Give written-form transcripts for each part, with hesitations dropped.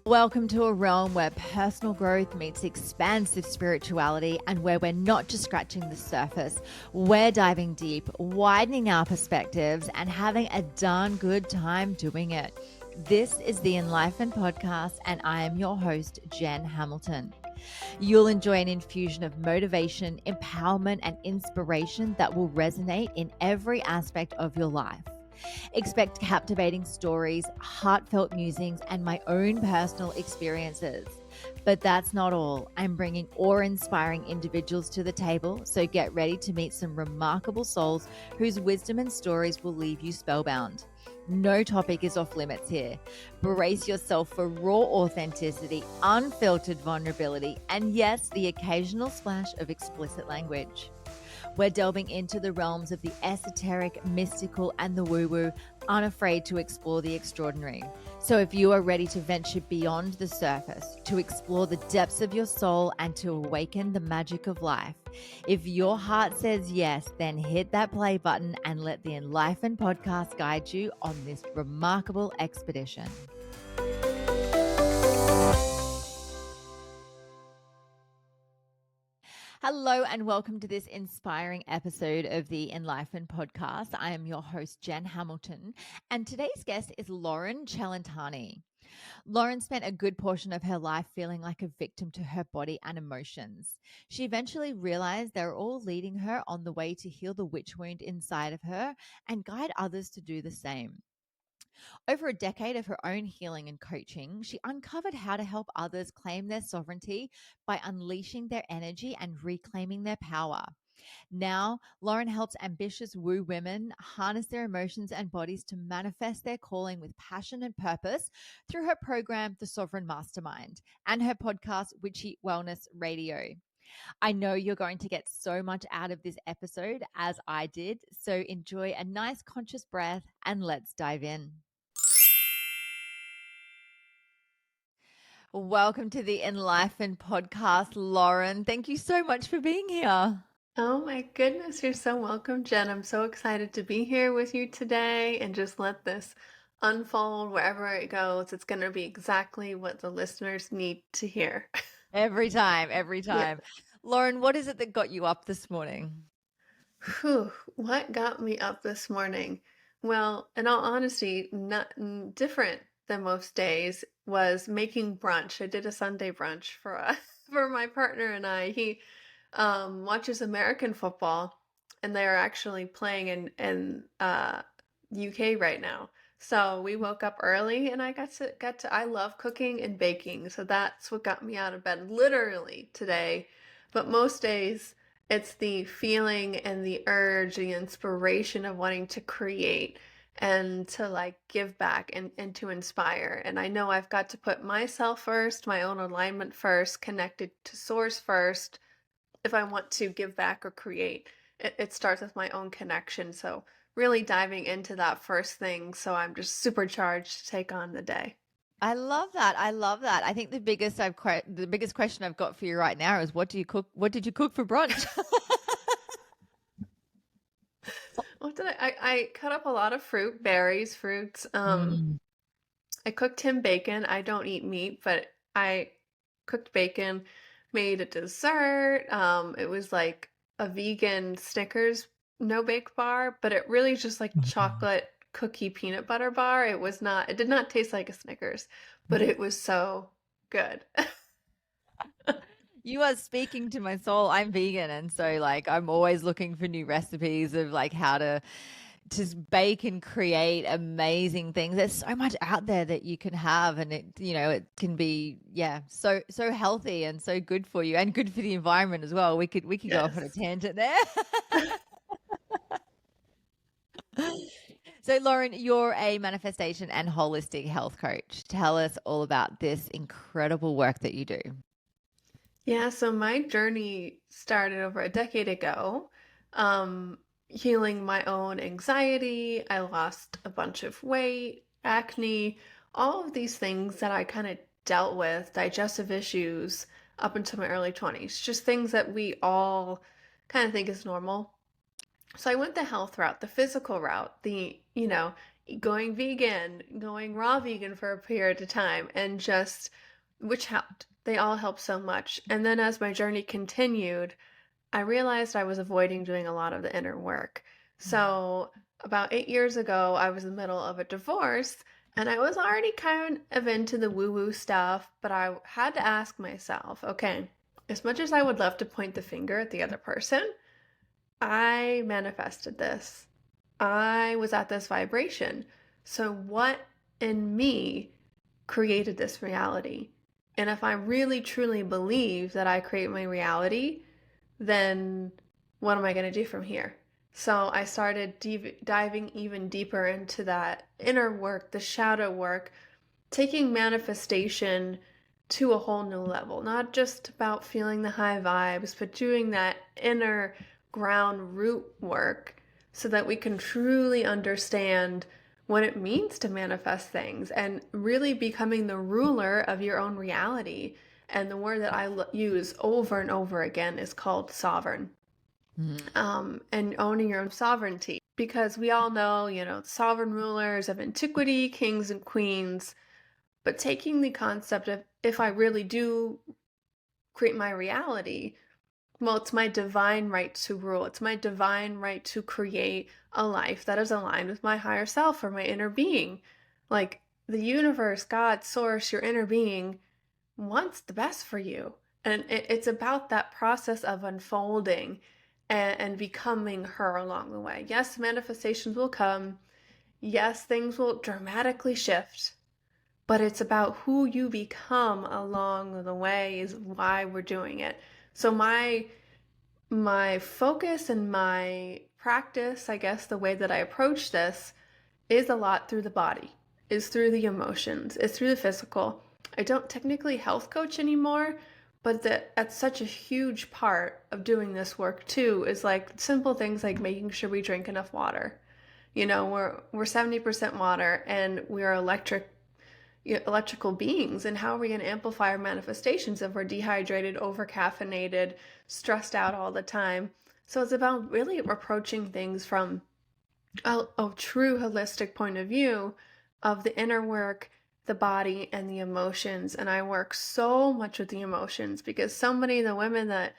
Welcome to a realm where personal growth meets expansive spirituality and where we're not just scratching the surface. We're diving deep, widening our perspectives, and having a darn good time doing it. This is the Enlightened Podcast, and I am your host, Jen Hamilton. You'll enjoy an infusion of motivation, empowerment, and inspiration that will resonate in every aspect of your life. Expect captivating stories, heartfelt musings, and my own personal experiences. But that's not all. I'm bringing awe-inspiring individuals to the table, so get ready to meet some remarkable souls whose wisdom and stories will leave you spellbound. No topic is off limits here. Brace yourself for raw authenticity, unfiltered vulnerability, and yes, the occasional splash of explicit language. We're delving into the realms of the esoteric, mystical, and the woo-woo, unafraid to explore the extraordinary. So if you are ready to venture beyond the surface, to explore the depths of your soul, and to awaken the magic of life, if your heart says yes, then hit that play button and let the Enlightened Podcast guide you on this remarkable expedition. Hello and welcome to this inspiring episode of the Enlightened Podcast. I am your host, Jen Hamilton, and today's guest is Loren Cellantani. Loren spent a good portion of her life feeling like a victim to her body and emotions. She eventually realized they were all leading her on the way to heal the witch wound inside of her and guide others to do the same. Over a decade of her own healing and coaching, she uncovered how to help others claim their sovereignty by unleashing their energy and reclaiming their power. Now, Loren helps ambitious woo women harness their emotions and bodies to manifest their calling with passion and purpose through her program, The Sovereign Mastermind, and her podcast, Witchy Wellness Radio. I know you're going to get so much out of this episode, as I did, so enjoy a nice conscious breath and let's dive in. Welcome to the Enlightened Podcast, Loren. Thank you so much for being here. Oh my goodness, you're so welcome, Jen. I'm so excited to be here with you today and just let this unfold wherever it goes. It's going to be exactly what the listeners need to hear. Every time. Yeah. Loren, what is it that got you up this morning? Whew, what got me up this morning? Well, in all honesty, not different than most days was making brunch. I did a Sunday brunch for for my partner and I. He watches American football, and they are actually playing in UK right now. So we woke up early, and I got to. I love cooking and baking, so that's what got me out of bed literally today. But most days, it's the feeling and the urge, the inspiration of wanting to create and to like give back and to inspire. And I know I've got to put myself first, my own alignment first, connected to source first if I want to give back or create. It starts with my own connection. So really diving into that first thing. So I'm just supercharged to take on the day. I love that. I think the biggest question I've got for you right now is what do you cook? What did you cook for brunch? What did I cut up a lot of fruit, berries, fruits. I cooked him bacon. I don't eat meat, but I cooked bacon, made a dessert. It was like a vegan Snickers no bake bar, but it really just like chocolate cookie peanut butter bar. It did not taste like a Snickers, but it was so good. You are speaking to my soul. I'm vegan, and so like I'm always looking for new recipes of like how to just bake and create amazing things. There's so much out there that you can have, and it can be so healthy and so good for you and good for the environment as well. We could go off on a tangent there. So Loren, you're a manifestation and holistic health coach. Tell us all about this incredible work that you do. Yeah, so my journey started over a decade ago, healing my own anxiety. I lost a bunch of weight, acne, all of these things that I kind of dealt with, digestive issues up until my early 20s, just things that we all kind of think is normal. So I went the health route, the physical route, the, going vegan, going raw vegan for a period of time, and just, which helped. They all helped so much. And then as my journey continued, I realized I was avoiding doing a lot of the inner work. So about 8 years ago, I was in the middle of a divorce and I was already kind of into the woo-woo stuff, but I had to ask myself, okay, as much as I would love to point the finger at the other person, I manifested this. I was at this vibration. So what in me created this reality? And if I really truly believe that I create my reality, then what am I going to do from here? So I started diving even deeper into that inner work, the shadow work, taking manifestation to a whole new level, not just about feeling the high vibes, but doing that inner ground root work so that we can truly understand what it means to manifest things and really becoming the ruler of your own reality. And the word that I use over and over again is called sovereign. And owning your own sovereignty. Because we all know, sovereign rulers of antiquity, kings and queens, but taking the concept of if I really do create my reality, well, it's my divine right to rule. It's my divine right to create a life that is aligned with my higher self or my inner being. Like the universe, God, source, your inner being wants the best for you. And it's about that process of unfolding and becoming her along the way. Yes, manifestations will come. Yes, things will dramatically shift. But it's about who you become along the way is why we're doing it. So my focus and my practice, I guess the way that I approach this is a lot through the body, is through the emotions, is through the physical. I don't technically health coach anymore, but that's such a huge part of doing this work too, is like simple things like making sure we drink enough water. We're 70% water and we are electrical beings, and how are we going to amplify our manifestations if we're dehydrated, over-caffeinated, stressed out all the time? So it's about really approaching things from a true holistic point of view of the inner work, the body, and the emotions. And I work so much with the emotions because so many of the women that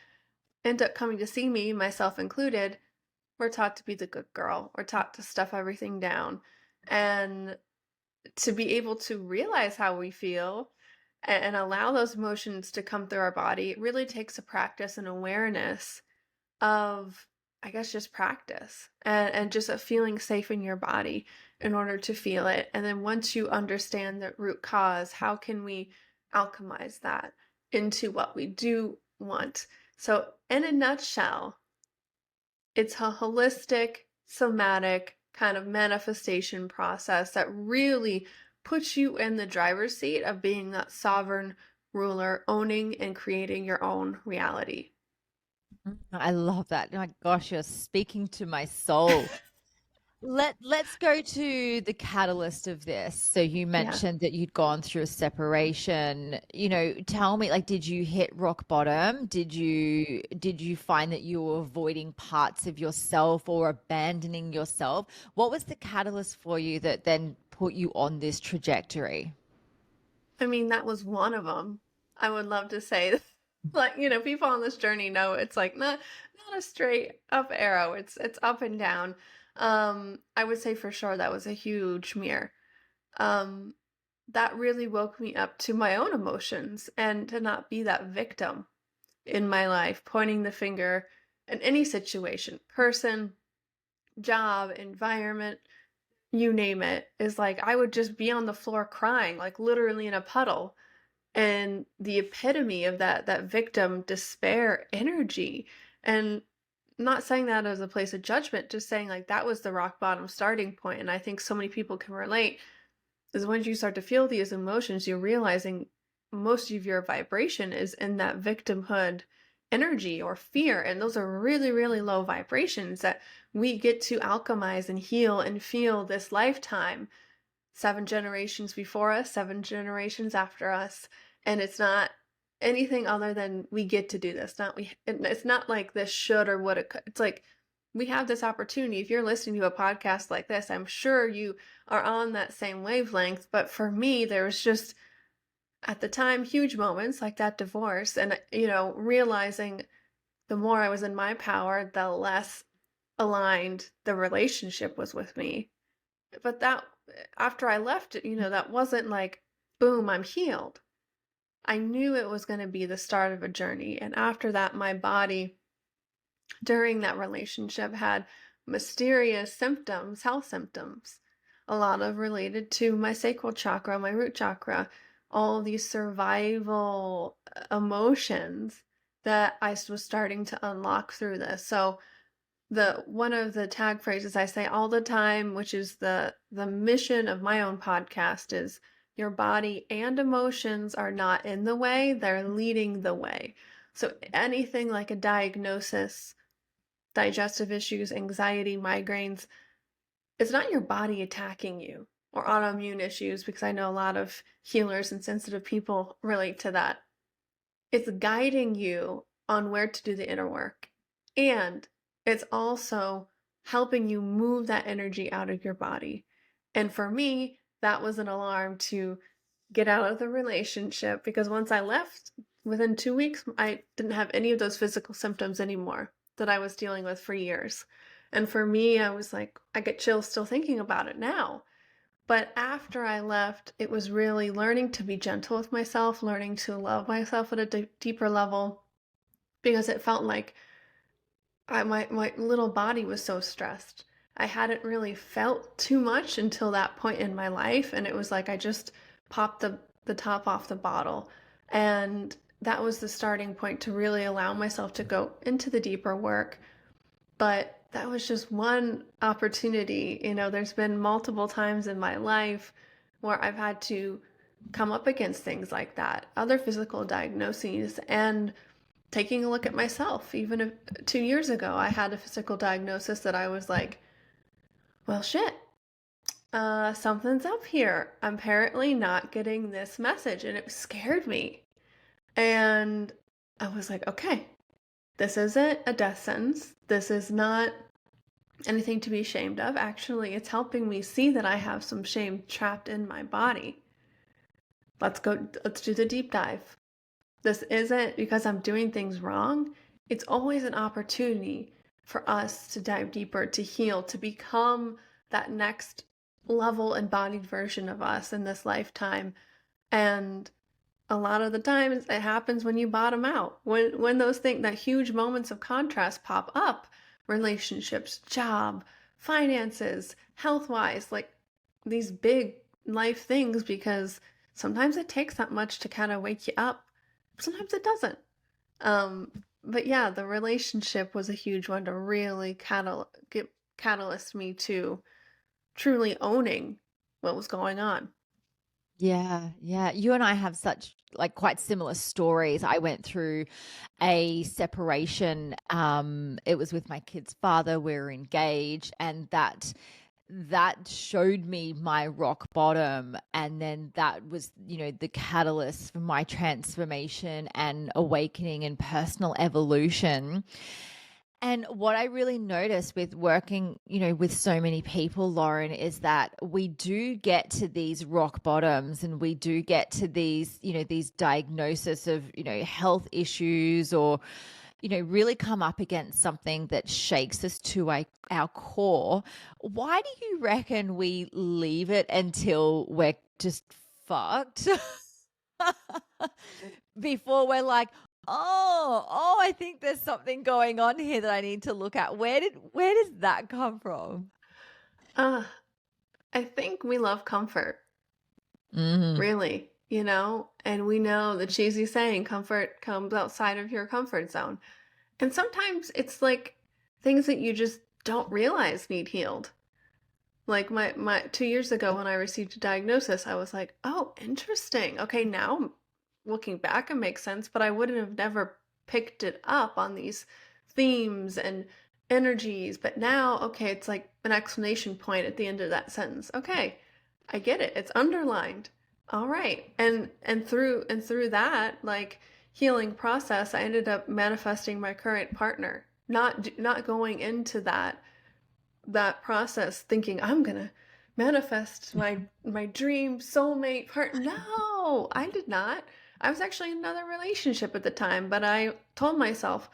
end up coming to see me, myself included, we're taught to be the good girl. We're taught to stuff everything down. And to be able to realize how we feel and allow those emotions to come through our body, it really takes a practice and awareness of, I guess, just practice and just a feeling safe in your body in order to feel it. And then once you understand the root cause, how can we alchemize that into what we do want? So in a nutshell, it's a holistic, somatic kind of manifestation process that really puts you in the driver's seat of being that sovereign ruler, owning and creating your own reality. I love that. My gosh, you're speaking to my soul. Let's go to the catalyst of this. So you Yeah. mentioned that you'd gone through a separation. Tell me, like, did you hit rock bottom? Did you find that you were avoiding parts of yourself or abandoning yourself? What was the catalyst for you that then put you on this trajectory? I mean, that was one of them. I would love to say, like, people on this journey know it's like not a straight up arrow. It's up and down. I would say for sure that was a huge mirror. Um, that really woke me up to my own emotions and to not be that victim in my life, pointing the finger in any situation, person, job, environment, you name it, is like I would just be on the floor crying, like literally in a puddle. And the epitome of that victim despair energy. And not saying that as a place of judgment, just saying like that was the rock bottom starting point. And I think so many people can relate is once you start to feel these emotions, you're realizing most of your vibration is in that victimhood energy or fear. And those are really, really low vibrations that we get to alchemize and heal and feel this lifetime. 7 generations before us, 7 generations after us. And it's not anything other than we get to do this. It's not like this should or would it could. It's like we have this opportunity. If you're listening to a podcast like this, I'm sure you are on that same wavelength. But for me, there was just at the time huge moments like that divorce, and realizing the more I was in my power, the less aligned the relationship was with me. But that after I left it, that wasn't like, boom, I'm healed. I knew it was going to be the start of a journey. And after that, my body during that relationship had mysterious symptoms, health symptoms, a lot of related to my sacral chakra, my root chakra, all these survival emotions that I was starting to unlock through this. So one of the tag phrases I say all the time, which is the mission of my own podcast, is your body and emotions are not in the way, they're leading the way. So anything like a diagnosis, digestive issues, anxiety, migraines, it's not your body attacking you, or autoimmune issues, because I know a lot of healers and sensitive people relate to that. It's guiding you on where to do the inner work. And it's also helping you move that energy out of your body. And for me, that was an alarm to get out of the relationship, because once I left, within 2 weeks, I didn't have any of those physical symptoms anymore that I was dealing with for years. And for me, I was like, I get chills still thinking about it now. But after I left, it was really learning to be gentle with myself, learning to love myself at a deeper level, because it felt like my little body was so stressed. I hadn't really felt too much until that point in my life, and it was like I just popped the top off the bottle. And that was the starting point to really allow myself to go into the deeper work. But that was just one opportunity. There's been multiple times in my life where I've had to come up against things like that, other physical diagnoses, and taking a look at myself. Even 2 years ago, I had a physical diagnosis that I was like, well, shit, something's up here. I'm apparently not getting this message, and it scared me. And I was like, okay, this isn't a death sentence. This is not anything to be ashamed of. Actually, it's helping me see that I have some shame trapped in my body. Let's do the deep dive. This isn't because I'm doing things wrong. It's always an opportunity for us to dive deeper, to heal, to become that next level embodied version of us in this lifetime. And a lot of the times it happens when you bottom out, when those things, that huge moments of contrast pop up, relationships, job, finances, health-wise, like these big life things, because sometimes it takes that much to kind of wake you up. Sometimes it doesn't. But yeah, the relationship was a huge one to really catalyst me to truly owning what was going on. Yeah, yeah. You and I have such like quite similar stories. I went through a separation. It was with my kid's father. We were engaged, and that showed me my rock bottom, and then that was the catalyst for my transformation and awakening and personal evolution. And what I really noticed with working, with so many people, Loren, is that we do get to these rock bottoms, and we do get to these diagnoses of, health issues, or, really come up against something that shakes us to our core. Why do you reckon we leave it until we're just fucked before we're like, oh, I think there's something going on here that I need to look at. Where does that come from? I think we love comfort, Mm-hmm. really, and we know the cheesy saying, comfort comes outside of your comfort zone. And sometimes it's like things that you just don't realize need healed. Like my 2 years ago when I received a diagnosis, I was like, oh, interesting. Okay, now looking back, it makes sense, but I wouldn't have never picked it up on these themes and energies. But now, okay, it's like an exclamation point at the end of that sentence. Okay, I get it. It's underlined. All right. And through that, like, healing process, I ended up manifesting my current partner. not going into that process thinking I'm gonna manifest my dream soulmate partner. No, I did not. I was actually in another relationship at the time, but I told myself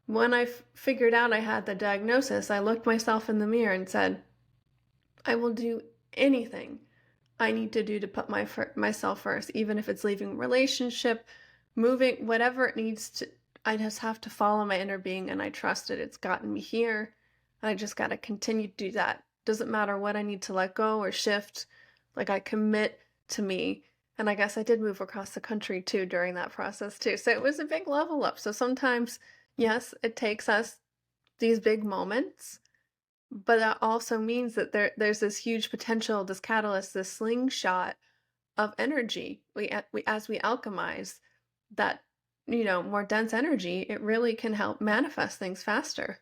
when I figured out I had the diagnosis, I looked myself in the mirror and said, I will do anything I need to do to put myself first, even if it's leaving a relationship, moving, whatever it needs to. I just have to follow my inner being, and I trust it. It's gotten me here. And I just got to continue to do that. Doesn't matter what I need to let go or shift. Like I commit to me. And I guess I did move across the country too during that process too. So it was a big level up. So sometimes, yes, it takes us these big moments, but that also means that there's this huge potential, this catalyst, this slingshot of energy. We as we alchemize that, more dense energy, it really can help manifest things faster.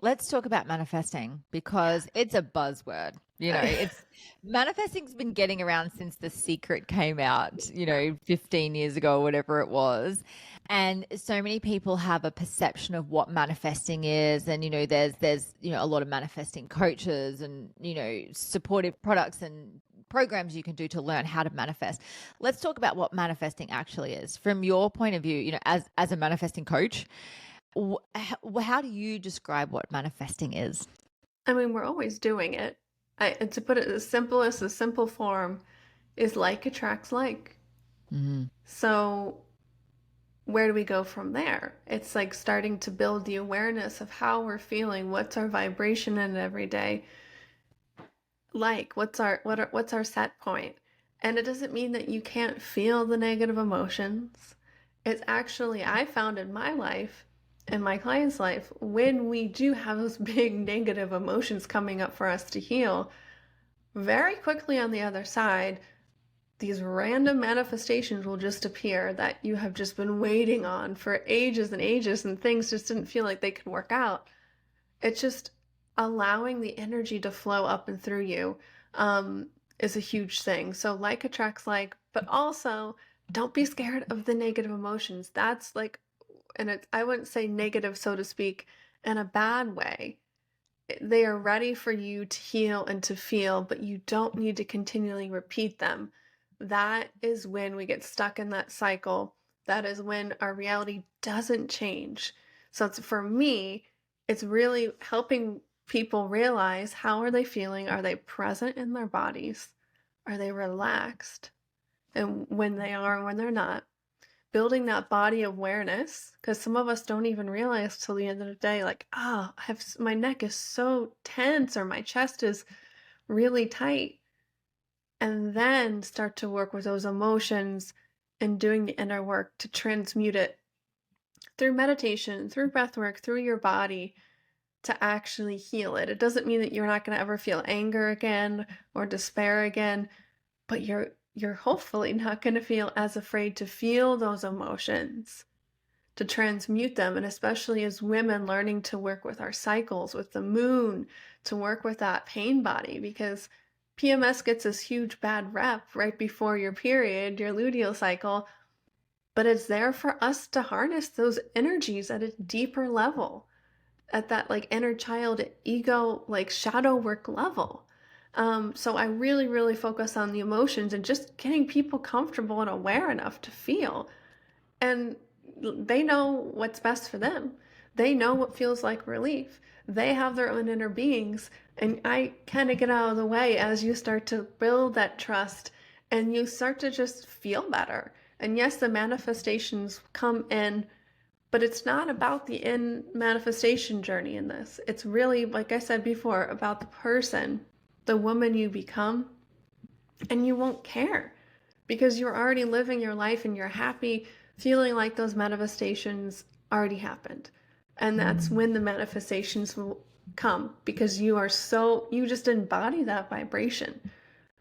Let's talk about manifesting because it's a buzzword. It's manifesting's been getting around since The Secret came out, 15 years ago or whatever it was. And so many people have a perception of what manifesting is. And, there's a lot of manifesting coaches and, supportive products and programs you can do to learn how to manifest. Let's talk about what manifesting actually is from your point of view, as a manifesting coach. How do you describe what manifesting is? I mean, we're always doing it. And to put it as simple as the simple form is like attracts like. Mm-hmm. So where do we go from there? It's like starting to build the awareness of how we're feeling, what's our vibration in it every day, like what's our set point. And it doesn't mean that you can't feel the negative emotions. It's actually, I found in my life, in my client's life, when we do have those big negative emotions coming up for us to heal, very quickly on the other side, these random manifestations will just appear that you have just been waiting on for ages and ages, and things just didn't feel like they could work out. It's just allowing the energy to flow up and through you is a huge thing. So like attracts like, but also don't be scared of the negative emotions. That's like, and I wouldn't say negative, so to speak, in a bad way. They are ready for you to heal and to feel, but you don't need to continually repeat them. That is when we get stuck in that cycle. That is when our reality doesn't change. So for me, it's really helping people realize, how are they feeling? Are they present in their bodies? Are they relaxed? And when they are and when they're not, building that body awareness, because some of us don't even realize till the end of the day, like, my neck is so tense or my chest is really tight. And then start to work with those emotions and doing the inner work to transmute it through meditation, through breath work, through your body, to actually heal it. It doesn't mean that you're not going to ever feel anger again or despair again, but you're hopefully not going to feel as afraid to feel those emotions, to transmute them. And especially as women, learning to work with our cycles, with the moon, to work with that pain body, because PMS gets this huge bad rep right before your period, your luteal cycle, but it's there for us to harness those energies at a deeper level, at that like inner child ego, like shadow work level. So I really, really focus on the emotions and just getting people comfortable and aware enough to feel. And they know what's best for them. They know what feels like relief. They have their own inner beings. And I kind of get out of the way as you start to build that trust and you start to just feel better. And yes, the manifestations come in, but it's not about the in manifestation journey in this. It's really, like I said before, about the person, the woman you become, and you won't care because you're already living your life and you're happy, feeling like those manifestations already happened. And that's when the manifestations will come, because you just embody that vibration.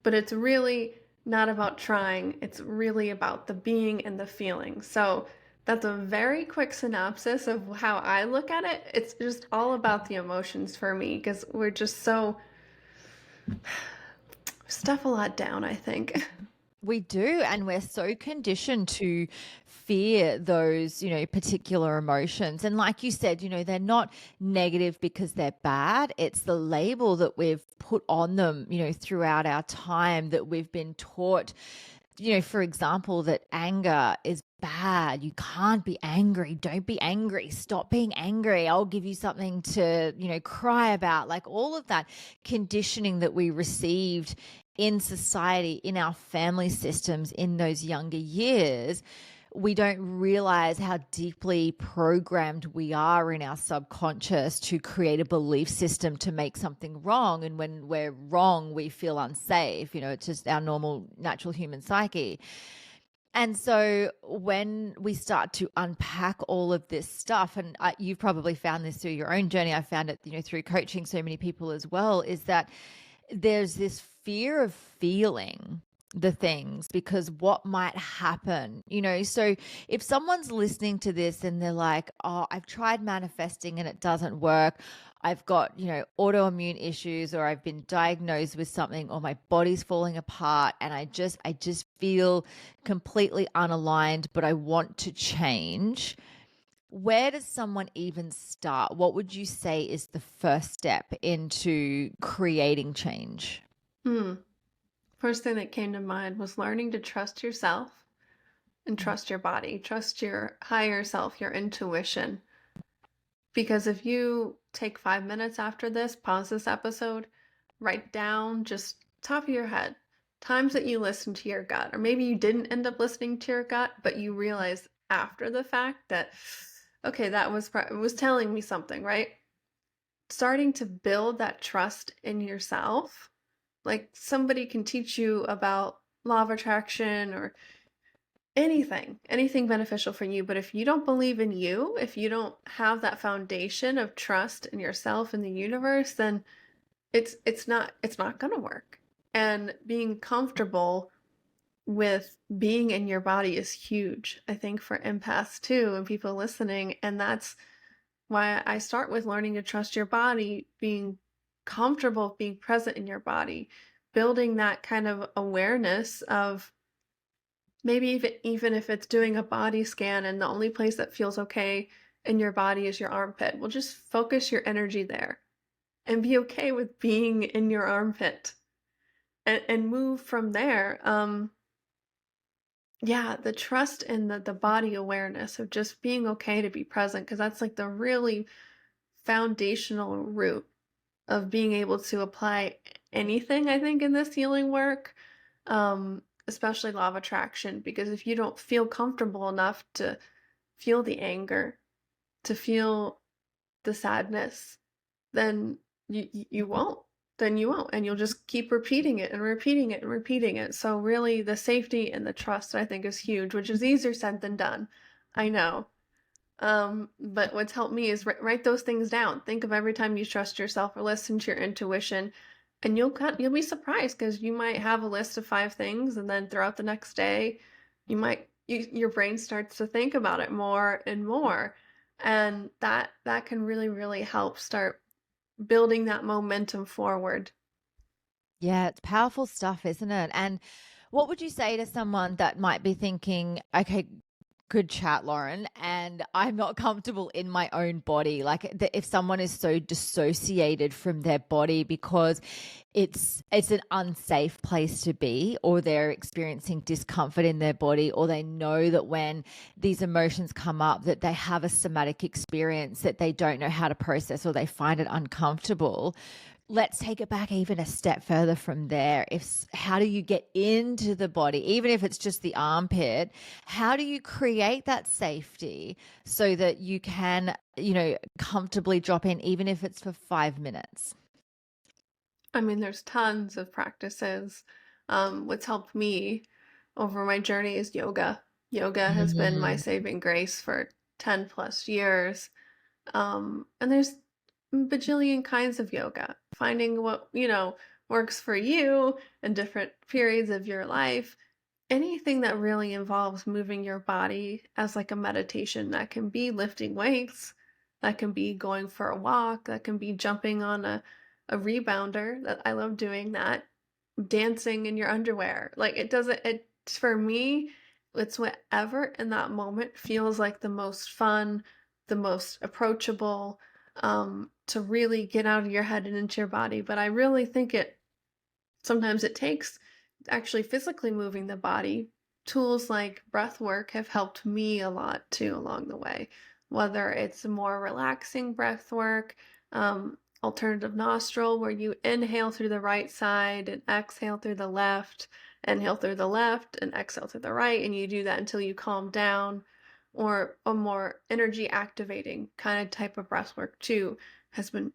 But it's really not about trying. It's really about the being and the feeling. So that's a very quick synopsis of how I look at it. It's just all about the emotions for me, because we're just so stuff a lot down, I think. We do, and we're so conditioned to fear those, particular emotions. And like you said, they're not negative because they're bad. It's the label that we've put on them, throughout our time, that we've been taught, for example, that anger is bad. You can't be angry. Don't be angry. Stop being angry. I'll give you something to, cry about. Like all of that conditioning that we received in society, in our family systems in those younger years, we don't realize how deeply programmed we are in our subconscious to create a belief system to make something wrong. And when we're wrong, we feel unsafe. It's just our normal, natural human psyche. And so when we start to unpack all of this stuff, and you've probably found this through your own journey, I found it, through coaching so many people as well, is that there's this fear of feeling the things because what might happen, so if someone's listening to this and they're like, oh, I've tried manifesting and it doesn't work, I've got, autoimmune issues, or I've been diagnosed with something, or my body's falling apart and I just feel completely unaligned, but I want to change. Where does someone even start? What would you say is the first step into creating change? Hmm. First thing that came to mind was learning to trust yourself and trust your body, trust your higher self, your intuition. Because if you take 5 minutes after this, pause this episode, write down just top of your head times that you listened to your gut, or maybe you didn't end up listening to your gut, but you realized after the fact that, okay, that was it was telling me something, right? Starting to build that trust in yourself. Like somebody can teach you about law of attraction or anything beneficial for you. But if you don't believe in you, if you don't have that foundation of trust in yourself and the universe, then it's not going to work. And being comfortable with being in your body is huge, I think, for empaths too, and people listening. And that's why I start with learning to trust your body, being comfortable being present in your body, building that kind of awareness of maybe even if it's doing a body scan and the only place that feels okay in your body is your armpit. Well, just focus your energy there and be okay with being in your armpit and move from there. Yeah, the trust and the body awareness of just being okay to be present, because that's like the really foundational root of being able to apply anything, I think, in this healing work, especially law of attraction, because if you don't feel comfortable enough to feel the anger, to feel the sadness, then you won't. Then you won't. And you'll just keep repeating it and repeating it and repeating it. So really the safety and the trust, I think, is huge, which is easier said than done. I know. But what's helped me is write those things down. Think of every time you trust yourself or listen to your intuition, and you'll be surprised, because you might have a list of 5 things, and then throughout the next day, your brain starts to think about it more and more, and that can really help start building that momentum forward. Yeah, it's powerful stuff, isn't it? And what would you say to someone that might be thinking, okay, good chat, Loren, and I'm not comfortable in my own body? Like if someone is so dissociated from their body because it's an unsafe place to be, or they're experiencing discomfort in their body, or they know that when these emotions come up that they have a somatic experience that they don't know how to process, or they find it uncomfortable. Let's take it back even a step further from there. How do you get into the body, even if it's just the armpit? How do you create that safety so that you can, comfortably drop in, even if it's for 5 minutes? I mean, there's tons of practices. What's helped me over my journey is yoga. Yoga has been my Mm. saving grace for 10 plus years. And there's bajillion kinds of yoga. Finding what, works for you in different periods of your life. Anything that really involves moving your body as like a meditation. That can be lifting weights, that can be going for a walk, that can be jumping on a rebounder. That I love doing that. dancing in your underwear. Like it doesn't, it for me, it's whatever in that moment feels like the most fun, the most approachable, to really get out of your head and into your body. But I really think sometimes it takes actually physically moving the body. Tools like breath work have helped me a lot too along the way, whether it's more relaxing breath work, alternative nostril, where you inhale through the right side and exhale through the left, inhale through the left and exhale through the right, and you do that until you calm down, or a more energy activating kind of type of breath work too has been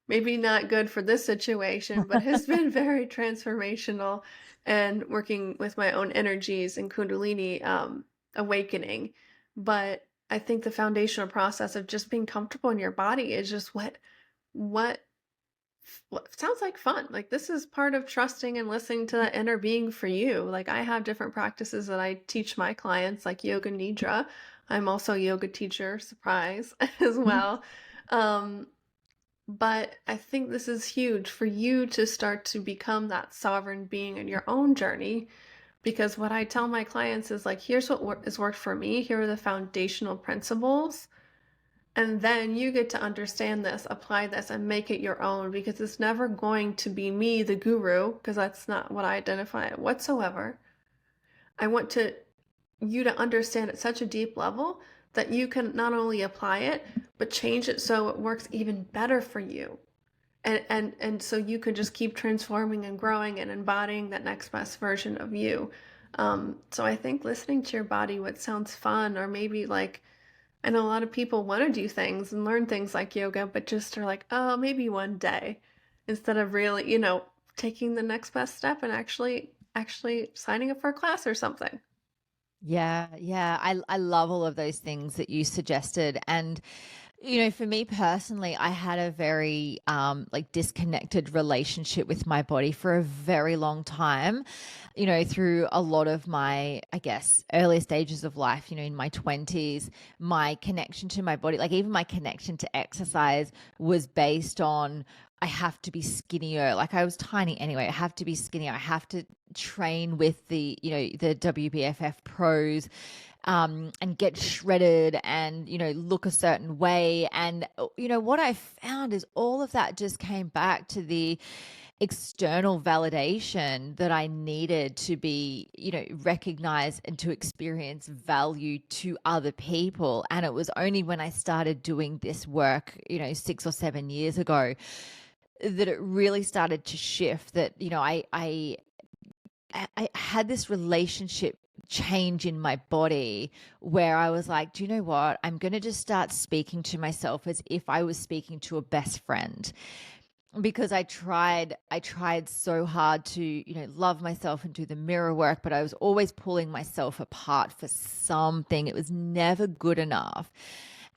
maybe not good for this situation, but has been very transformational and working with my own energies and Kundalini awakening. But I think the foundational process of just being comfortable in your body is just what what sounds like fun. Like this is part of trusting and listening to that inner being for you. Like I have different practices that I teach my clients, like yoga nidra. I'm also a yoga teacher, surprise, as well. Um, but I think this is huge for you to start to become that sovereign being in your own journey. Because what I tell my clients is like, here's what has worked for me. Here are the foundational principles. And then you get to understand this, apply this, and make it your own, because it's never going to be me, the guru, because that's not what I identify whatsoever. I want you to understand at such a deep level that you can not only apply it, but change it so it works even better for you. And so you can just keep transforming and growing and embodying that next best version of you. So I think listening to your body, what sounds fun, or maybe like, I know a lot of people want to do things and learn things like yoga, but just are like, oh, maybe one day, instead of really, taking the next best step and actually signing up for a class or something. Yeah, yeah. I love all of those things that you suggested. And for me personally, I had a very like disconnected relationship with my body for a very long time, through a lot of my, I guess, earlier stages of life, in my 20s, my connection to my body, like even my connection to exercise was based on I have to be skinnier. Like I was tiny anyway. I have to be skinnier. I have to train with the WBFF pros, and get shredded and, look a certain way. And, what I found is all of that just came back to the external validation that I needed to be, recognized and to experience value to other people. And it was only when I started doing this work, 6 or 7 years ago, that it really started to shift, that, I had this relationship change in my body where I was like, do you know what? I'm going to just start speaking to myself as if I was speaking to a best friend, because I tried so hard to, love myself and do the mirror work, but I was always pulling myself apart for something. It was never good enough.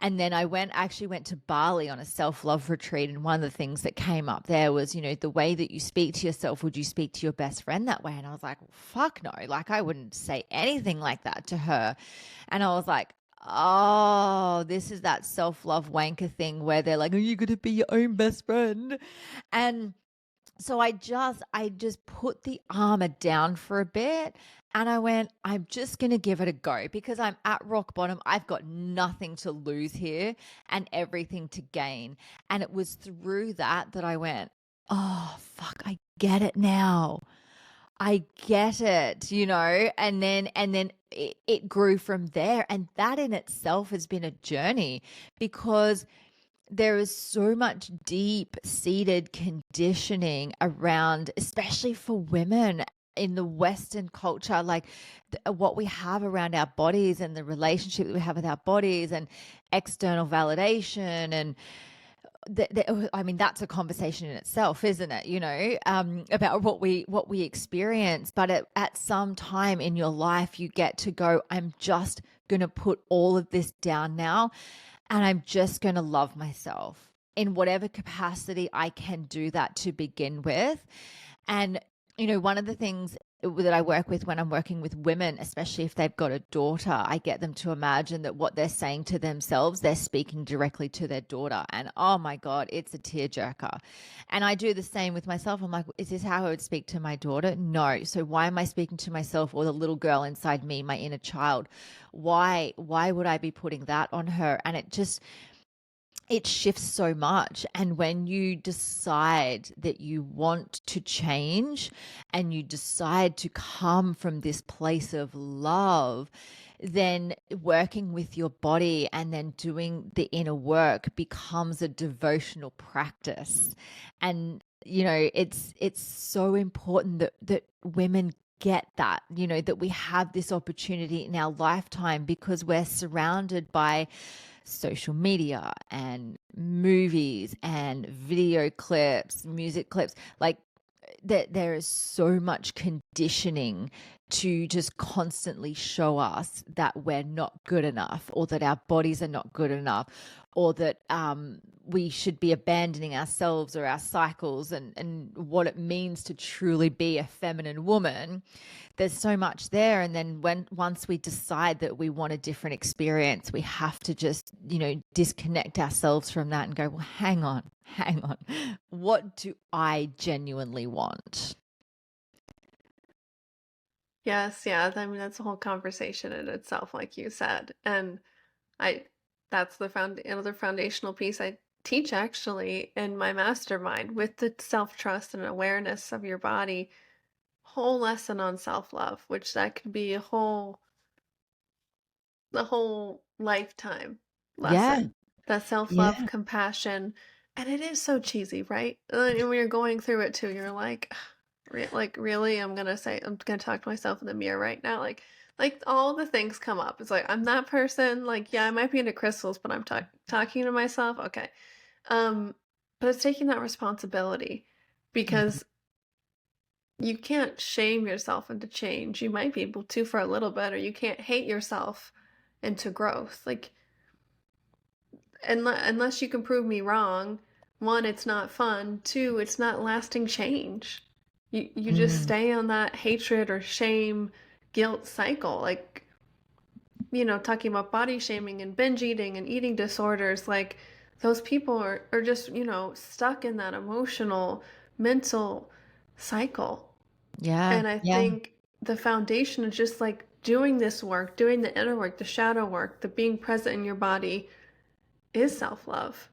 And then I actually went to Bali on a self-love retreat. And one of the things that came up there was, the way that you speak to yourself, would you speak to your best friend that way? And I was like, well, fuck no. Like I wouldn't say anything like that to her. And I was like, oh, this is that self-love wanker thing where they're like, are you going to be your own best friend? And so I just put the armor down for a bit, and I went, I'm just going to give it a go because I'm at rock bottom. I've got nothing to lose here and everything to gain. And it was through that I went, oh, fuck, I get it now. I get it, and then it grew from there. And that in itself has been a journey, because there is so much deep-seated conditioning around, especially for women in the Western culture, like what we have around our bodies and the relationship that we have with our bodies and external validation. And I mean, that's a conversation in itself, isn't it? About what we experience. But at some time in your life, you get to go, I'm just going to put all of this down now, and I'm just going to love myself in whatever capacity I can do that to begin with. And, one of the things that I work with when I'm working with women, especially if they've got a daughter, I get them to imagine that what they're saying to themselves, they're speaking directly to their daughter. And oh my God, it's a tearjerker. And I do the same with myself. I'm like, is this how I would speak to my daughter? No. So why am I speaking to myself or the little girl inside me, my inner child? Why would I be putting that on her? And it shifts so much. And when you decide that you want to change and you decide to come from this place of love, then working with your body and then doing the inner work becomes a devotional practice. And it's so important that women get that, that we have this opportunity in our lifetime, because we're surrounded by social media and movies and video clips, music clips, like that there is so much conditioning to just constantly show us that we're not good enough, or that our bodies are not good enough, or that we should be abandoning ourselves or our cycles and what it means to truly be a feminine woman. There's so much there. And then once we decide that we want a different experience, we have to just, disconnect ourselves from that and go, well, hang on. What do I genuinely want? Yes, yeah. I mean, that's a whole conversation in itself, like you said. And I that's another foundational piece I teach actually in my mastermind, with the self-trust and awareness of your body. Whole lesson on self-love, which that could be the whole lifetime Yeah. lesson. That self-love, Yeah. compassion, and it is so cheesy, right? And when you're going through it too, you're like, really, I'm gonna talk to myself in the mirror right now, like all the things come up. It's like I'm that person. Like, yeah, I might be into crystals, but I'm talking to myself. Okay, um, but it's taking that responsibility, Mhm. because you can't shame yourself into change. You might be able to for a little bit, or you can't hate yourself into growth. Like, unless you can prove me wrong, one, it's not fun. Two, it's not lasting change. You just Mm. stay on that hatred or shame, guilt cycle. Like, talking about body shaming and binge eating and eating disorders, like those people are just, stuck in that emotional, mental cycle. Yeah. And I Yeah. think the foundation is just like doing this work, doing the inner work, the shadow work, the being present in your body is self-love.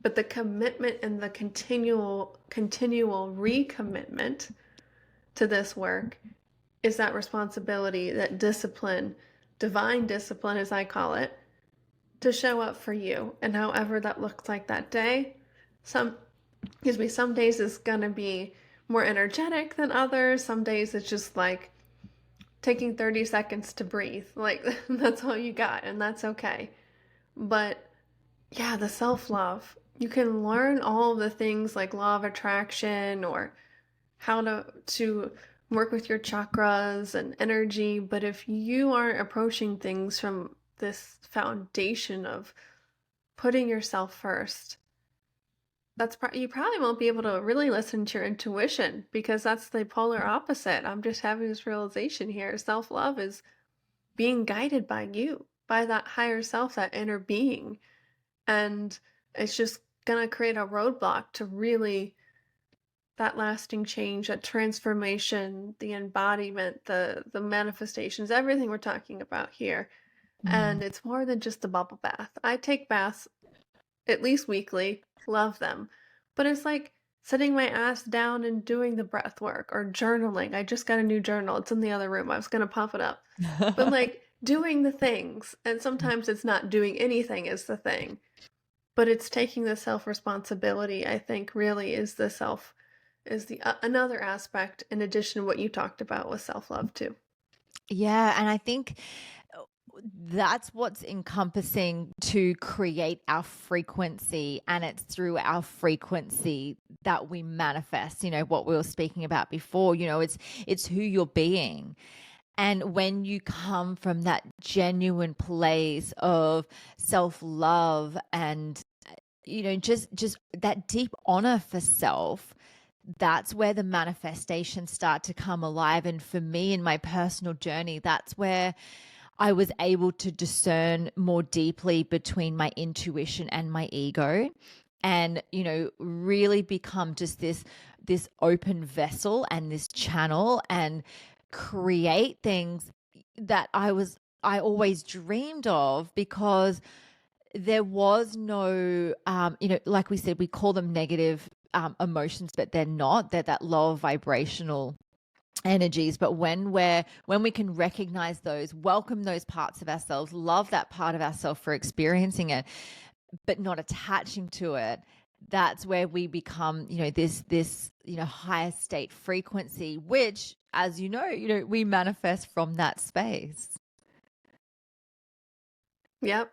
But the commitment and the continual recommitment to this work is that responsibility, that discipline, divine discipline, as I call it, to show up for you. And however that looks like that day, some some days it's gonna be more energetic than others. Some days it's just like taking 30 seconds to breathe. Like, that's all you got, and that's okay. But yeah, the self-love. You can learn all of the things like law of attraction, or how to work with your chakras and energy, but if you aren't approaching things from this foundation of putting yourself first, you probably won't be able to really listen to your intuition, because that's the polar opposite. I'm just having this realization here. Self-love is being guided by you, by that higher self, that inner being. And it's just gonna create a roadblock to really that lasting change, that transformation, the embodiment, the manifestations, everything we're talking about here. Mm. And it's more than just a bubble bath. I take baths at least weekly, love them. But it's like sitting my ass down and doing the breath work, or journaling. I just got a new journal. It's in the other room. I was gonna pop it up. But like doing the things, and sometimes it's not doing anything is the thing. But it's taking the self-responsibility, I think, really is the another aspect, in addition to what you talked about with self-love too. Yeah, and I think that's what's encompassing to create our frequency, and it's through our frequency that we manifest, what we were speaking about before. It's who you're being. And when you come from that genuine place of self-love and just that deep honor for self, that's where the manifestations start to come alive. And for me in my personal journey, that's where I was able to discern more deeply between my intuition and my ego, and, really become just this open vessel and this channel, and create things that I always dreamed of, because there was no, like we said, we call them negative emotions, but they're not. They're that lower vibrational energies. But when we can recognize those, welcome those parts of ourselves, love that part of ourselves for experiencing it, but not attaching to it, that's where we become, this higher state frequency, which, as we manifest from that space. Yep.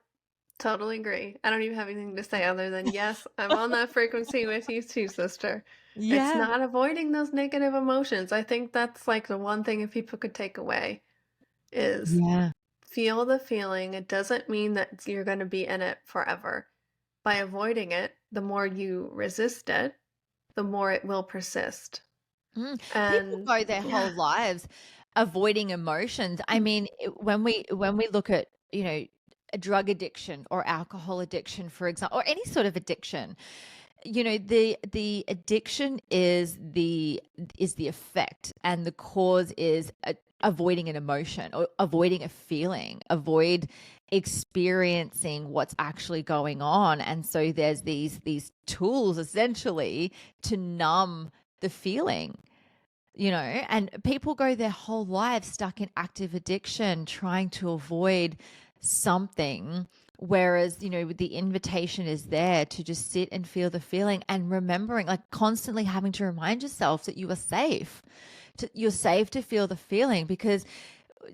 Totally agree. I don't even have anything to say other than, yes, I'm on that frequency with you too, sister. It's Yeah. not avoiding those negative emotions. I think that's like the one thing if people could take away is Yeah. feel the feeling. It doesn't mean that you're going to be in it forever. By avoiding it, the more you resist it, the more it will persist. People And go their yeah. whole lives avoiding emotions. I mean, when we look at, a drug addiction or alcohol addiction, for example, or any sort of addiction, the addiction is the effect, and the cause is avoiding an emotion or avoiding a feeling, avoid experiencing what's actually going on. And so there's these tools essentially to numb the feeling, and people go their whole lives stuck in active addiction trying to avoid something. Whereas, the invitation is there to just sit and feel the feeling, and remembering, like, constantly having to remind yourself that you are safe. You're safe to feel the feeling, because,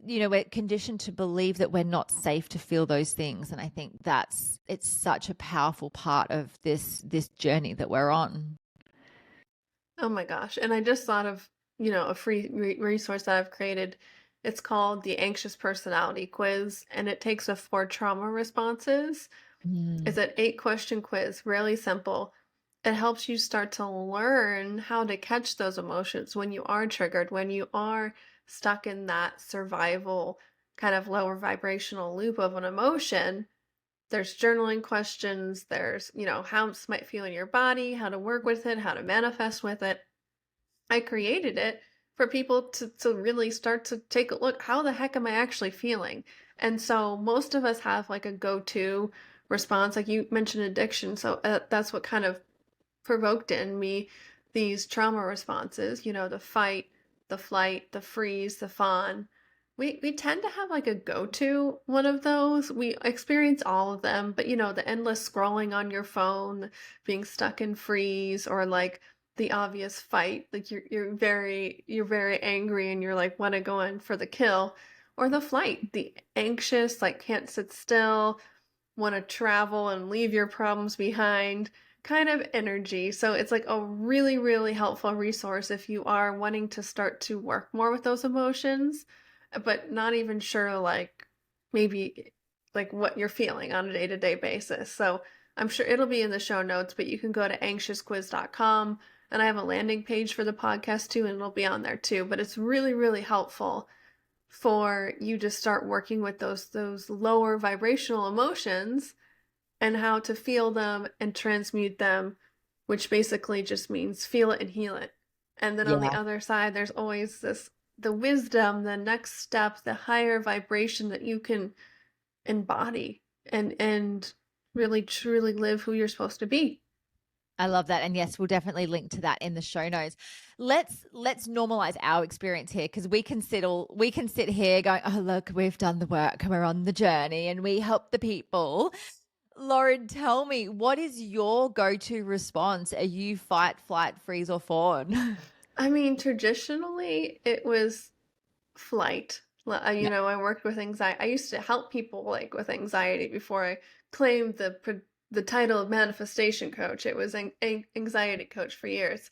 we're conditioned to believe that we're not safe to feel those things. And I think it's such a powerful part of this journey that we're on. Oh my gosh. And I just thought of, a free resource that I've created. It's called the Anxious Personality Quiz, and it takes a 4 trauma responses. Mm. It's an 8-question quiz, really simple. It helps you start to learn how to catch those emotions when you are triggered, when you are stuck in that survival kind of lower vibrational loop of an emotion. There's journaling questions, there's, how this might feel in your body, how to work with it, how to manifest with it. I created it for people to really start to take a look. How the heck am I actually feeling? And so most of us have like a go-to response, like you mentioned addiction. So that's what kind of provoked in me these trauma responses, the fight, the flight, the freeze, the fawn. We tend to have like a go-to one of those. We experience all of them, but the endless scrolling on your phone, being stuck in freeze, or like the obvious fight, like you're very angry and you're like want to go in for the kill, or the flight, the anxious, like can't sit still, want to travel and leave your problems behind kind of energy. So it's like a really, really helpful resource if you are wanting to start to work more with those emotions, but not even sure, like maybe like what you're feeling on a day-to-day basis. So I'm sure it'll be in the show notes, but you can go to anxiousquiz.com, and I have a landing page for the podcast too, and it'll be on there too. But it's really, really helpful for you to start working with those lower vibrational emotions and how to feel them and transmute them, which basically just means feel it and heal it. And then on the Yeah. other side, there's always the wisdom, the next step, the higher vibration that you can embody and really truly live who you're supposed to be. I love that. And yes, we'll definitely link to that in the show notes. Let's normalize our experience here, because we can sit here going, oh, look, we've done the work and we're on the journey and we help the people. Loren, tell me, what is your go-to response? Are you fight, flight, freeze, or fawn? I mean, traditionally, it was flight. Yeah. I worked with anxiety. I used to help people like with anxiety before I claimed the title of manifestation coach. It was an anxiety coach for years.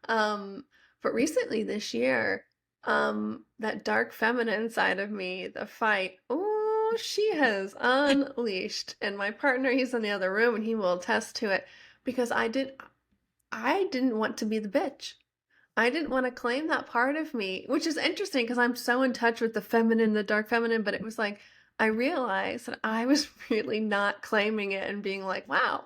Um, but recently this year, that dark feminine side of me, the fight, oh, she has unleashed. And my partner, he's in the other room and he will attest to it, because I didn't want to be the bitch. I didn't want to claim that part of me, which is interesting because I'm so in touch with the feminine, the dark feminine, but it was like I realized that I was really not claiming it and being like, wow,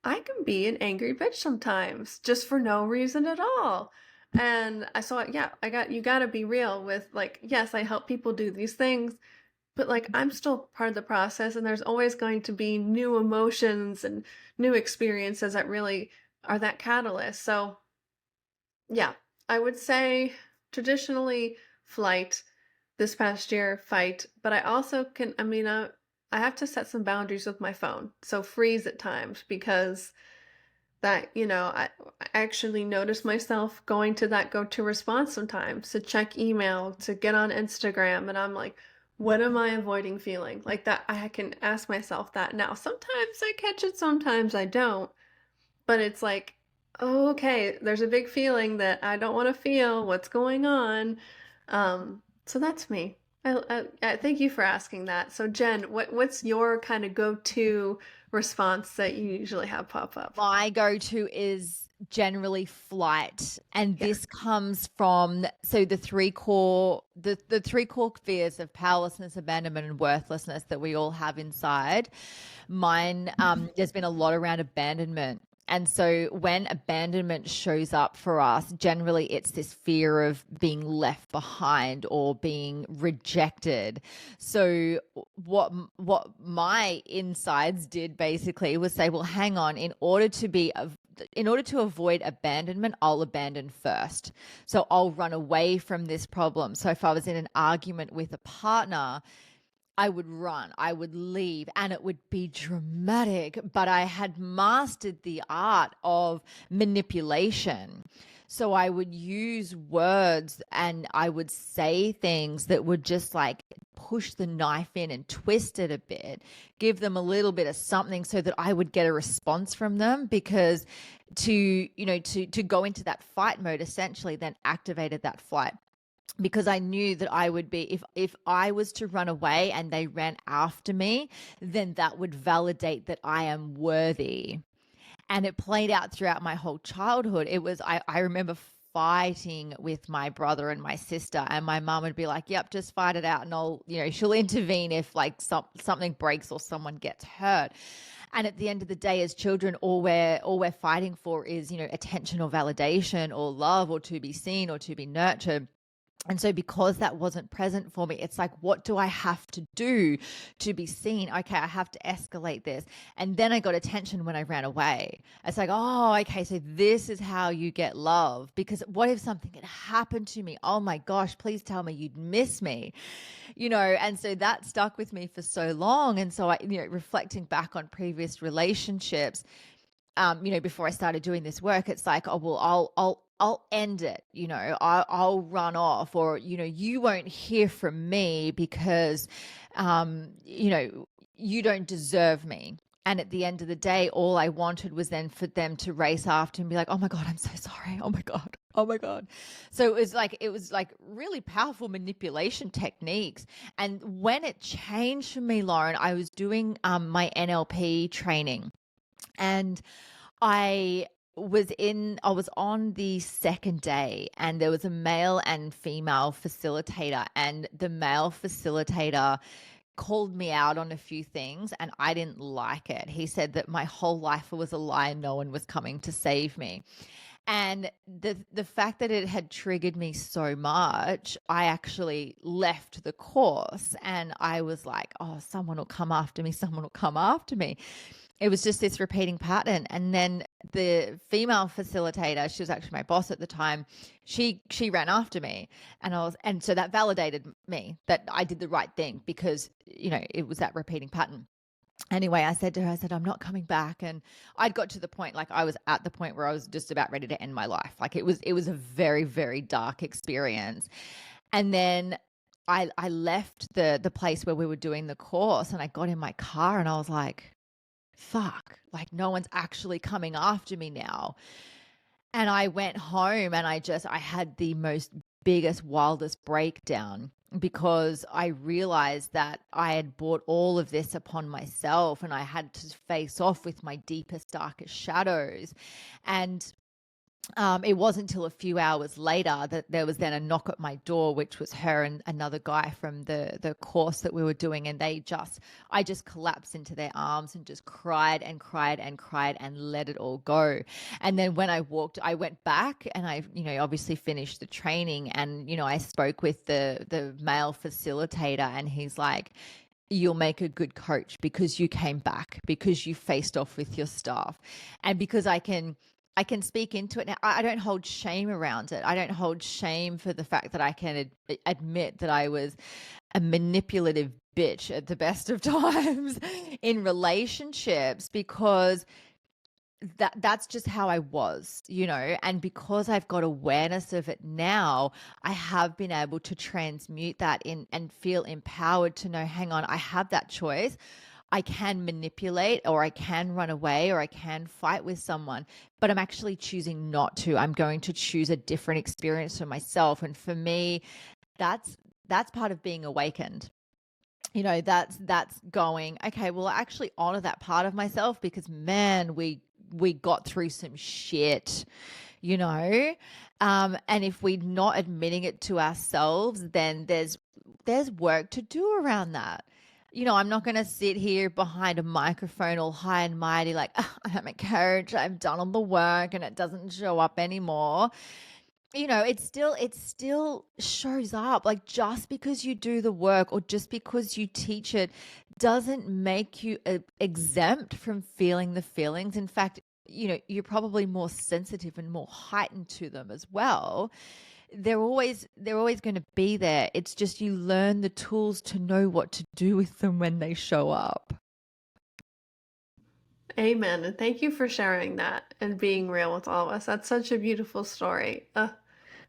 I can be an angry bitch sometimes just for no reason at all. And I saw it, yeah, you got to be real with like, yes, I help people do these things, but like I'm still part of the process and there's always going to be new emotions and new experiences that really are that catalyst. So, yeah, I would say traditionally flight, this past year fight, but I also can, I have to set some boundaries with my phone. So freeze at times because that, I actually notice myself going to that go to response sometimes to check email, to get on Instagram. And I'm like, what am I avoiding feeling? Like that, I can ask myself that now. Sometimes I catch it, sometimes I don't. But it's like, oh, okay, there's a big feeling that I don't want to feel. What's going on? So that's me. I thank you for asking that. So Jen, what's your kind of go-to response that you usually have pop up? My go-to is generally flight, and Yeah. this comes from the three core fears of powerlessness, abandonment, and worthlessness that we all have inside. Mine, there's been a lot around abandonment. And so when abandonment shows up for us, generally it's this fear of being left behind or being rejected. So what my insides did basically was say, well, hang on, in order to avoid abandonment, I'll abandon first. So I'll run away from this problem. So if I was in an argument with a partner, I would run, I would leave, and it would be dramatic. But I had mastered the art of manipulation. So I would use words and I would say things that would just like push the knife in and twist it a bit, give them a little bit of something so that I would get a response from them, because to go into that fight mode essentially then activated that flight, because I knew that I would be, if I was to run away and they ran after me, then that would validate that I am worthy. And it played out throughout my whole childhood. I remember fighting with my brother and my sister, and my mom would be like, yep, just fight it out, and she'll intervene if like something breaks or someone gets hurt. And at the end of the day, as children, all we're fighting for is, attention or validation or love or to be seen or to be nurtured. And so because that wasn't present for me, it's like, what do I have to do to be seen? Okay, I have to escalate this. And then I got attention when I ran away. It's like, oh, okay, so this is how you get love. Because what if something had happened to me? Oh my gosh, please tell me you'd miss me. And so that stuck with me for so long. And so reflecting back on previous relationships, before I started doing this work, it's like, oh, well, I'll end it, I'll run off, or, you won't hear from me because, you don't deserve me. And at the end of the day, all I wanted was then for them to race after and be like, oh my God, I'm so sorry. Oh my God. Oh my God. So it was like really powerful manipulation techniques. And when it changed for me, Loren, I was doing my NLP training, and I I was on the second day, and there was a male and female facilitator, and the male facilitator called me out on a few things and I didn't like it. He said that my whole life was a lie and no one was coming to save me. And the fact that it had triggered me so much, I actually left the course, and I was like, oh, someone will come after me, someone will come after me. It was just this repeating pattern. And then the female facilitator, she was actually my boss at the time, she ran after me, and so that validated me that I did the right thing, because it was that repeating pattern. Anyway, I said to her, I'm not coming back. And I'd got to the point, like I was at the point where I was just about ready to end my life. Like it was a very, very dark experience. And then I left the place where we were doing the course, and I got in my car and I was like, fuck, like no one's actually coming after me now. And I went home and I had the most biggest, wildest breakdown, because I realized that I had brought all of this upon myself, and I had to face off with my deepest, darkest shadows. And it wasn't until a few hours later that there was then a knock at my door, which was her and another guy from the course that we were doing. And I just collapsed into their arms and just cried and cried and cried and let it all go. And then when I went back and I, obviously finished the training, and, I spoke with the male facilitator, and he's like, you'll make a good coach because you came back, because you faced off with your staff, and because I can speak into it now. I don't hold shame around it. I don't hold shame for the fact that I can admit that I was a manipulative bitch at the best of times in relationships, because that's just how I was, and because I've got awareness of it now, I have been able to transmute that in and feel empowered to know, hang on, I have that choice. I can manipulate, or I can run away, or I can fight with someone, but I'm actually choosing not to. I'm going to choose a different experience for myself. And for me, that's part of being awakened. That's going, okay, well, I actually honor that part of myself, because man, we got through some shit, and if we're not admitting it to ourselves, then there's work to do around that. I'm not going to sit here behind a microphone all high and mighty, like, "Oh, I'm a coach, I've done all the work and it doesn't show up anymore." It still shows up. Like, just because you do the work or just because you teach it doesn't make you exempt from feeling the feelings. In fact, you're probably more sensitive and more heightened to them as well. They're always going to be there. It's just you learn the tools to know what to do with them when they show up. Amen. And thank you for sharing that and being real with all of us. That's such a beautiful story.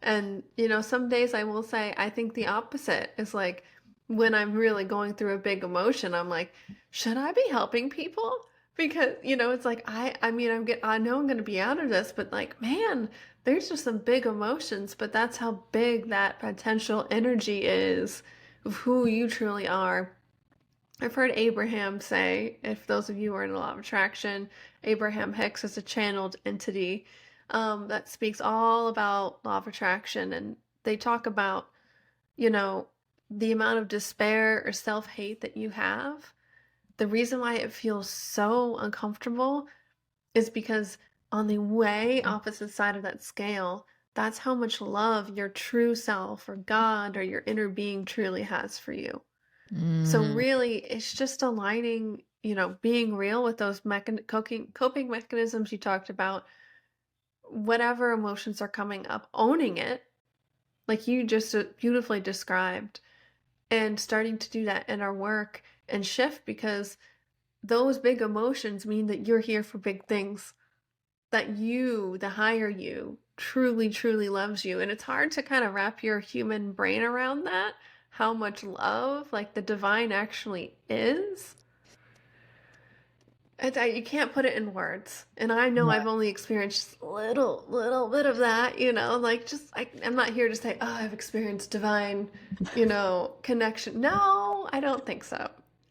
And, some days I will say, I think the opposite is like when I'm really going through a big emotion, I'm like, should I be helping people? Because, it's like, I know I'm going to be out of this, but like, man, there's just some big emotions, but that's how big that potential energy is of who you truly are. I've heard Abraham say, if those of you are in a law of attraction, Abraham Hicks is a channeled entity that speaks all about law of attraction. And they talk about, the amount of despair or self-hate that you have. The reason why it feels so uncomfortable is because on the way opposite side of that scale, that's how much love your true self or God or your inner being truly has for you. So really, it's just aligning, being real with those coping mechanisms you talked about, whatever emotions are coming up, owning it, like you just beautifully described, and starting to do that in our work and shift, because those big emotions mean that you're here for big things, that you, the higher you, truly, truly loves you. And it's hard to kind of wrap your human brain around that, how much love, like the divine actually is. You can't put it in words. And I know No. I've only experienced a little bit of that, like I'm not here to say, oh, I've experienced divine, connection. No, I don't think so.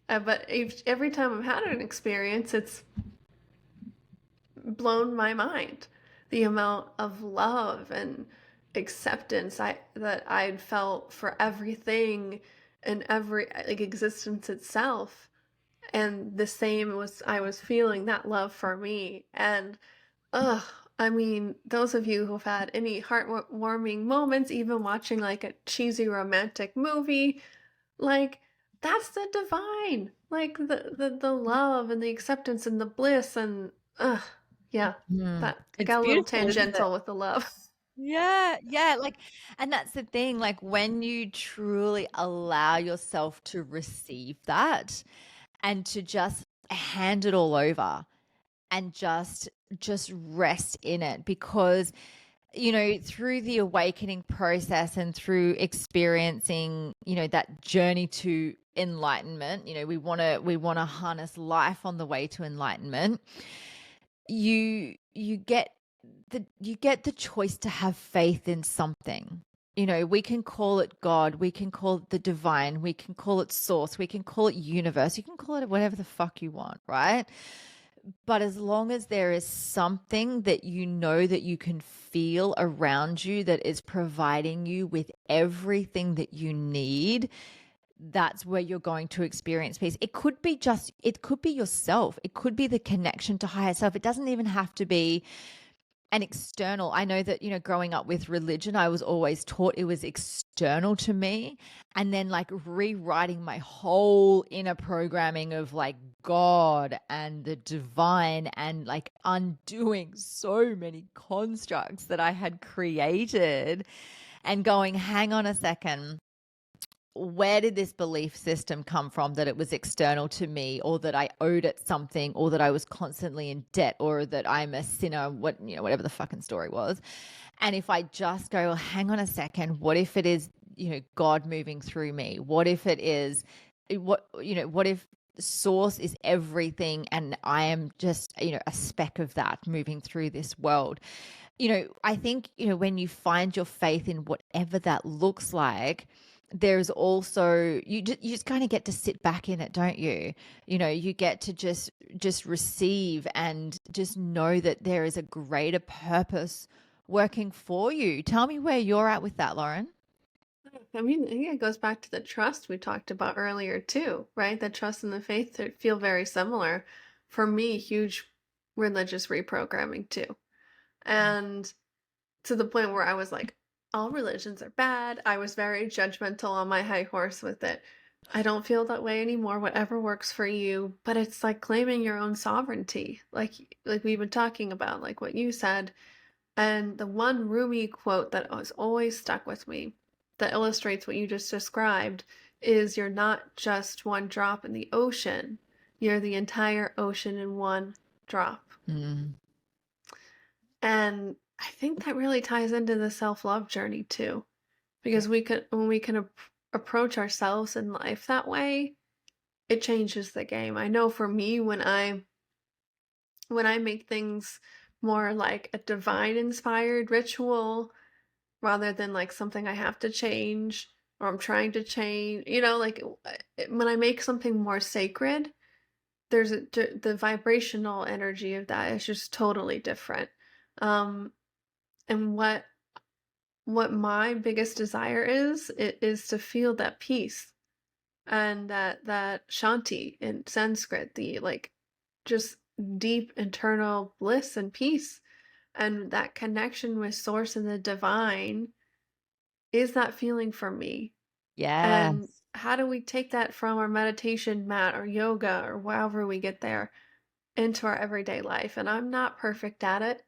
But every time I've had an experience, it's blown my mind. The amount of love and acceptance that I'd felt for everything and every existence itself. And the same I was feeling that love for me. And those of you who've had any heartwarming moments, even watching like a cheesy romantic movie, like that's the divine, like the love and the acceptance and the bliss. And yeah, that I It's got a little beautiful, isn't it? tangential with the love. Yeah, like, and that's the thing, like when you truly allow yourself to receive that and to just hand it all over and just rest in it, because through the awakening process and through experiencing that journey to enlightenment, we want to harness life on the way to enlightenment. You get the choice to have faith in something. We can call it God, we can call it the divine, we can call it source, we can call it universe, you can call it whatever the fuck you want, right? But as long as there is something that you know that you can feel around you that is providing you with everything that you need, that's where you're going to experience peace. It could be yourself. It could be the connection to higher self. It doesn't even have to be an external. I know that, growing up with religion, I was always taught it was external to me. And then like rewriting my whole inner programming of like God and the divine, and like undoing so many constructs that I had created and going, hang on a second, where did this belief system come from that it was external to me, or that I owed it something, or that I was constantly in debt, or that I'm a sinner, whatever the fucking story was. And if I just go, well, hang on a second, what if it is, God moving through me? What if it is, what if source is everything and I am just, a speck of that moving through this world? I think, when you find your faith in whatever that looks like, there's also you just kind of get to sit back in it, don't you? You get to just receive and just know that there is a greater purpose working for you. Tell me where you're at with that, Loren. I mean, I think it goes back to the trust we talked about earlier too, right? The trust and the faith that feel very similar. For me, huge religious reprogramming too. And to the point where I was like, all religions are bad. I was very judgmental on my high horse with it. I don't feel that way anymore. Whatever works for you. But it's like claiming your own sovereignty, like we've been talking about, like what you said. And the one Rumi quote that was always stuck with me that illustrates what you just described is, you're not just one drop in the ocean. You're the entire ocean in one drop. Mm. And I think that really ties into the self-love journey too, because when we can approach ourselves in life that way, it changes the game. I know for me, when I make things more like a divine inspired ritual rather than like something I have to change or I'm trying to change, like when I make something more sacred, the vibrational energy of that is just totally different. Um, and what my biggest desire is to feel that peace and that shanti in Sanskrit, the like just deep internal bliss and peace, and that connection with source and the divine is that feeling for me. And Yes. how do we take that from our meditation mat or yoga or however we get there into our everyday life? And I'm not perfect at it.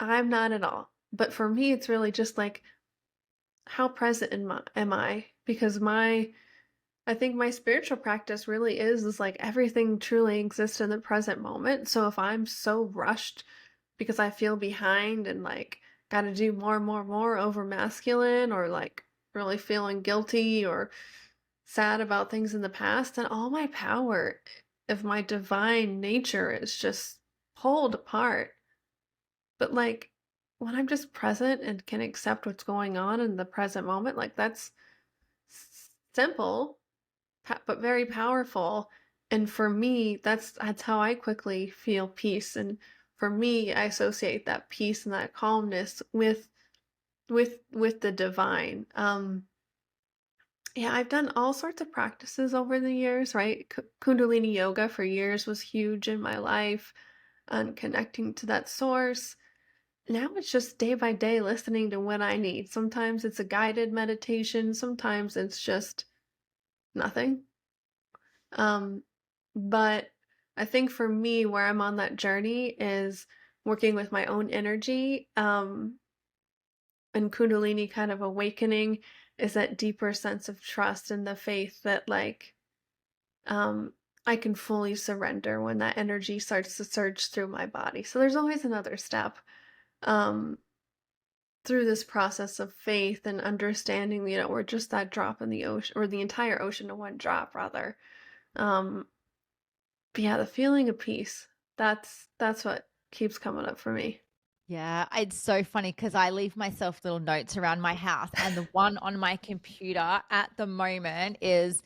I'm not at all. But for me, it's really just like, how present am I? Because I think my spiritual practice really is like everything truly exists in the present moment. So if I'm so rushed because I feel behind and like got to do more and more and more over masculine, or like really feeling guilty or sad about things in the past, then all my power of my divine nature is just pulled apart. But like when I'm just present and can accept what's going on in the present moment, like that's simple, but very powerful. And for me, that's how I quickly feel peace. And for me, I associate that peace and that calmness with the divine. Yeah, I've done all sorts of practices over the years, right? Kundalini yoga for years was huge in my life, and connecting to that source. Now it's just day by day listening to what I need. Sometimes it's a guided meditation, sometimes it's just nothing. Um, but I think for me, where I'm on that journey is working with my own energy, and Kundalini kind of awakening is that deeper sense of trust and the faith that like, I can fully surrender when that energy starts to surge through my body. So there's always another step. Um, through this process of faith and understanding, we're just that drop in the ocean, or the entire ocean in one drop, rather. Um, but yeah, the feeling of peace, that's what keeps coming up for me. Yeah, it's so funny because I leave myself little notes around my house, and the one on my computer at the moment is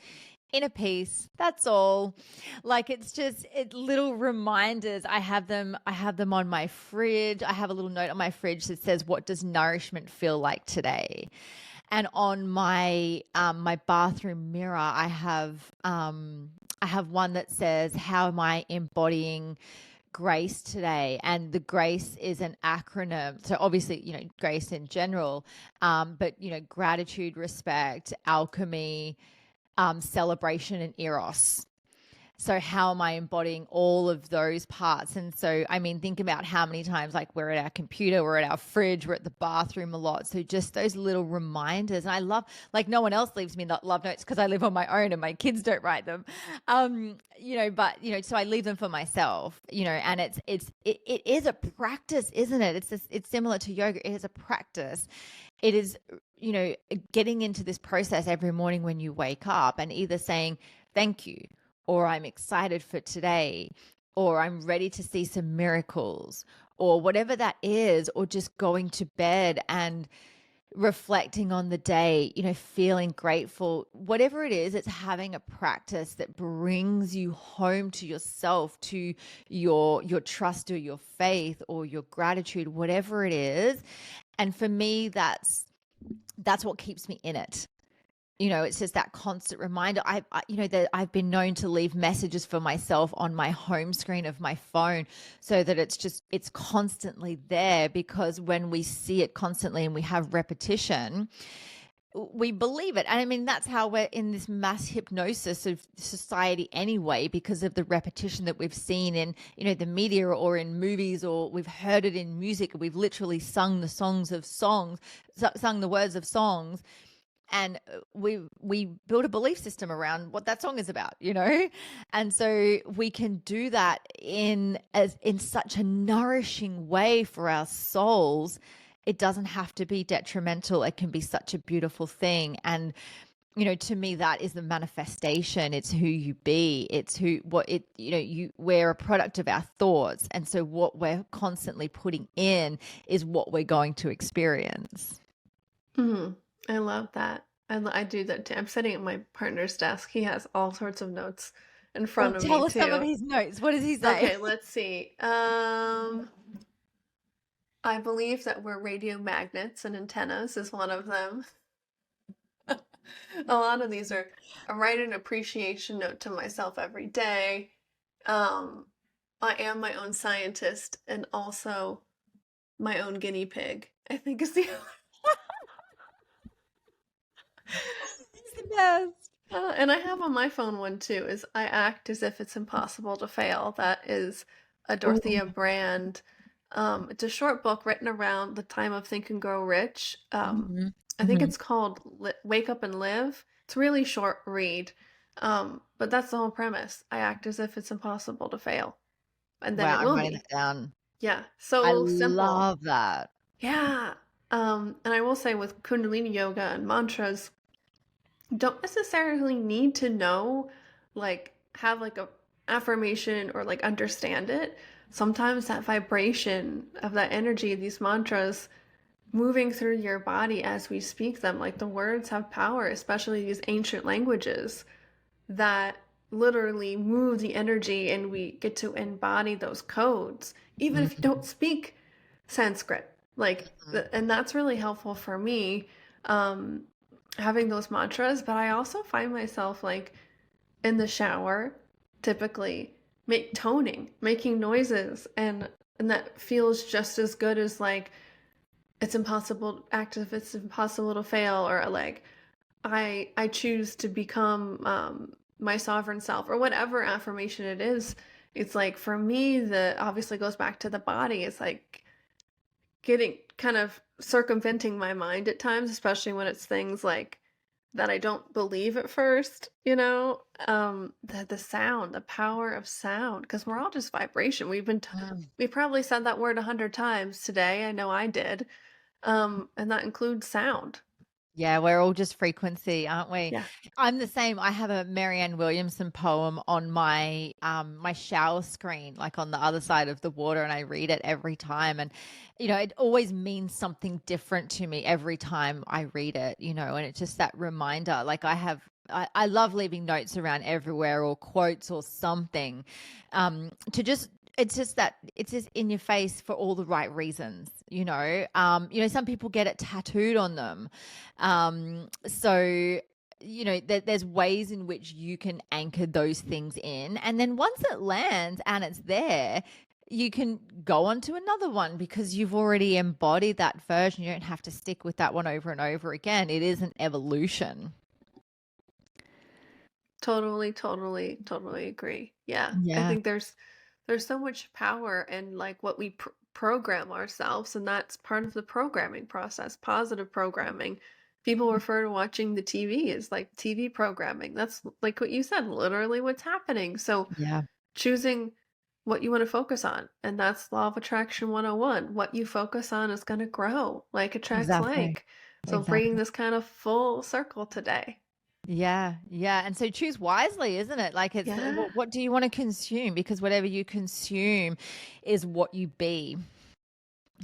Inner peace, that's all. Like it's little reminders. I have them on my fridge. I have a little note on my fridge that says, what does nourishment feel like today? And on my my bathroom mirror, I have one that says, how am I embodying grace today? And the grace is an acronym. So obviously, grace in general, but gratitude, respect, alchemy, celebration, and eros. So how am I embodying all of those parts? And so, I mean, think about how many times, like, we're at our computer, we're at our fridge, we're at the bathroom a lot. So just those little reminders. And I love, like, no one else leaves me love notes because I live on my own and my kids don't write them. So I leave them for myself, and it is a practice, isn't it? It's similar to yoga. It is a practice. It is, getting into this process every morning when you wake up and either saying thank you, or I'm excited for today, or I'm ready to see some miracles, or whatever that is, or just going to bed and reflecting on the day, feeling grateful. Whatever it is, it's having a practice that brings you home to yourself, to your trust or your faith or your gratitude, whatever it is. And for me, that's what keeps me in it. It's just that constant reminder. I've been known to leave messages for myself on my home screen of my phone so that it's constantly there, because when we see it constantly and we have repetition, we believe it. And I mean, that's how we're in this mass hypnosis of society anyway, because of the repetition that we've seen in, the media or in movies, or we've heard it in music. We've literally sung the words of songs. And we build a belief system around what that song is about, and so we can do that in such a nourishing way for our souls. It doesn't have to be detrimental. It can be such a beautiful thing. And to me, that is the manifestation. It's who you be. It's we're a product of our thoughts, and so what we're constantly putting in is what we're going to experience. Mm-hmm. I love that. I do that too. I'm sitting at my partner's desk. He has all sorts of notes in front of me Tell us too. some of his notes. What does he say? Okay, let's see. I believe that we're radio magnets and antennas is one of them. A lot of these are, I write an appreciation note to myself every day. I am my own scientist and also my own guinea pig, I think is the It's the best. and I have on my phone one too, is I act as if it's impossible to fail. That is a Dorothea Brand. It's a short book written around the time of Think and Grow Rich. I think it's called Wake Up and Live. It's a really short read. But that's the whole premise. I act as if it's impossible to fail. And then Wow, it will I'm writing be. it down. Yeah. I So simple. love that. Yeah. And I will say with Kundalini yoga and mantras, you don't necessarily need to know, have a affirmation or understand it. Sometimes that vibration of that energy, these mantras moving through your body as we speak them, like the words have power, especially these ancient languages that literally move the energy, and we get to embody those codes, even if you don't speak Sanskrit. And that's really helpful for me, having those mantras. But I also find myself in the shower, typically making noises, and that feels just as good as it's impossible, act if it's impossible to fail, or I choose to become my sovereign self, or whatever affirmation it is. It's for me, that obviously goes back to the body. It's getting kind of circumventing my mind at times, especially when it's things that I don't believe at first, the sound, the power of sound, because we're all just vibration. We probably said that word 100 times today. I know I did. And that includes sound. Yeah, we're all just frequency, aren't we? Yeah. I'm the same. I have a Marianne Williamson poem on my my shower screen, like on the other side of the water, and I read it every time. And it always means something different to me every time I read it. And it's just that reminder. Like I have I love leaving notes around everywhere or quotes or something, to just, it's just that it's just in your face for all the right reasons, you know. Some people get it tattooed on them. So there's ways in which you can anchor those things in. And then once it lands and it's there, you can go on to another one because you've already embodied that version. You don't have to stick with that one over and over again. It is an evolution. Totally, totally, totally agree. Yeah. I Yeah. think there's so much power in like what we program ourselves, and that's part of the programming process, positive programming. People refer to watching the TV as like TV programming. That's like what you said, literally what's happening. So Yeah. choosing what you want to focus on, and that's law of attraction 101. What you focus on is going to grow, like attracts Exactly. like. So bringing Exactly. this kind of full circle today. Yeah, yeah. And so choose wisely, isn't it? Like it's Yeah. what do you want to consume? Because whatever you consume is what you be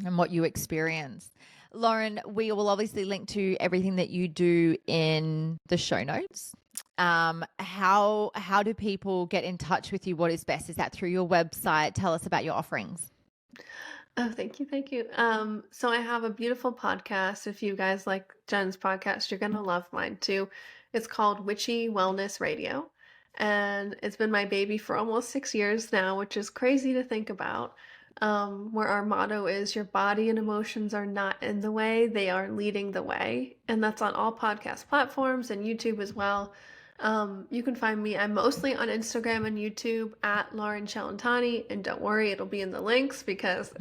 and what you experience. Loren, we will obviously link to everything that you do in the show notes. How do people get in touch with you? What is best? Is that through your website? Tell us about your offerings. Oh, thank you, thank you. So I have a beautiful podcast. If you guys like Jen's podcast, you're gonna love mine too. It's called Witchy Wellness Radio, and it's been my baby for almost 6 years now, which is crazy to think about. Where our motto is your body and emotions are not in the way, they are leading the way. And that's on all podcast platforms and YouTube as well. You can find me. I'm mostly on Instagram and YouTube at Loren Cellentani, and don't worry, it'll be in the links because